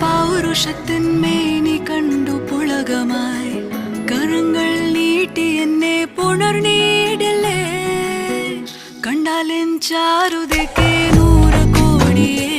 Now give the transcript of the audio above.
പൗരുഷത്തിന്മേനി കണ്ടു പുളകമായി കരങ്ങൾ നീട്ടി എന്നെ പുണർന്നിടലേ കണ്ടാലെൻ ചാരുതയ്ക്ക് 100 കോടിയേ